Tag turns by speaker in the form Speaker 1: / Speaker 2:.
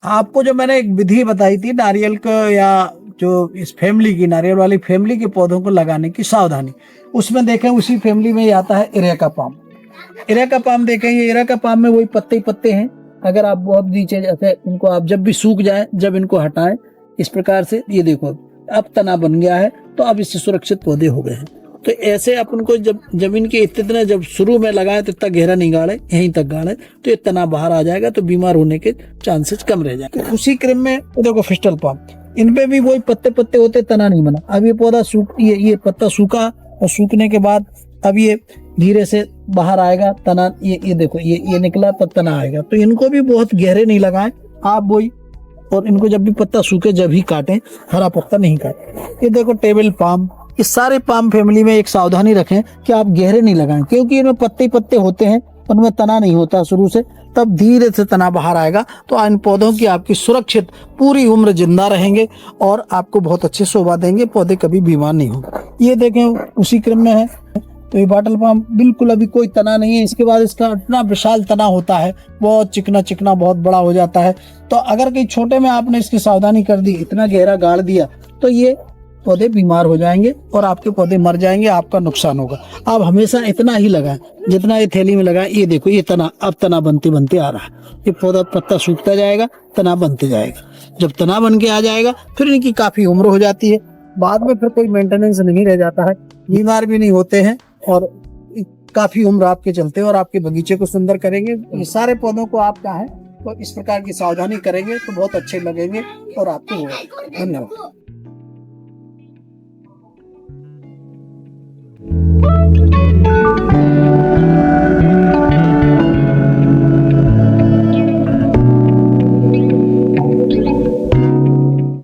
Speaker 1: आपको जो मैंने एक विधि बताई थी नारियल को, या जो इस फैमिली की, नारियल वाली फैमिली के पौधों को लगाने की सावधानी, उसमें देखें उसी फैमिली में ही आता है एरेका पाम। एरेका पाम देखें, ये एरेका पाम में वही पत्ते ही पत्ते हैं। अगर आप बहुत नीचे जैसे इनको आप जब भी सूख जाए, जब इनको हटाएं इस प्रकार से, ये देखो अब तना बन गया है, तो अब इससे सुरक्षित पौधे हो गए हैं। तो ऐसे अपन को जब जमीन के इतने जब शुरू में लगाए तो इतना गहरा नहीं गाड़े, यहीं तक गाड़े, तो ये तना बाहर आ जाएगा, तो बीमार होने के चांसेस कम रह जाएंगे। तो उसी क्रम में देखो फिस्टल पाम, इनपे भी वही पत्ते पत्ते होते, तना नहीं बना। अब ये पौधा सूख, ये पत्ता सूखा, और सूखने के बाद अब ये धीरे से बाहर आएगा तना, ये देखो ये निकला, तब तना आएगा। तो इनको भी बहुत गहरे नहीं लगाएं आप वही, और इनको जब भी पत्ता सूखे जब ही काटें, हरा पत्ता नहीं काटें। ये देखो टेबल पाम, इस सारे पाम फैमिली में एक सावधानी रखें कि आप गहरे नहीं लगाएं, क्योंकि इनमें पत्ते पत्ते होते हैं, उनमें तना नहीं होता शुरू से, तब धीरे से तना बाहर आएगा। तो इन पौधों की आपकी सुरक्षित पूरी उम्र जिंदा रहेंगे और आपको बहुत अच्छे शोभा देंगे, पौधे कभी बीमार नहीं होंगे। ये देखें उसी क्रम में है। तो ये बॉटल पाम बिल्कुल अभी कोई तना नहीं है, इसके बाद इसका इतना विशाल तना होता है, बहुत चिकना चिकना बहुत बड़ा हो जाता है। तो अगर कहीं छोटे में आपने इसकी सावधानी कर दी, इतना गहरा गाड़ दिया, तो ये पौधे बीमार हो जाएंगे और आपके पौधे मर जाएंगे, आपका नुकसान होगा। आप हमेशा इतना ही लगाएं जितना ये थैली में लगाएं। ये देखो ये तना अब तना बनते बनते आ रहा है, ये पौधा पत्ता सूखता जाएगा, तना बनते जाएगा। जब तना बन के आ जाएगा, फिर इनकी काफी उम्र हो जाती है, बाद में फिर कोई मेंटेनेंस नहीं रह जाता है, बीमार भी नहीं होते हैं, और काफी उम्र आपके चलते हैं और आपके बगीचे को सुंदर करेंगे। ये सारे पौधों को आप चाहें तो इस प्रकार की सावधानी करेंगे तो बहुत अच्छे लगेंगे और आपको होगा। धन्यवाद।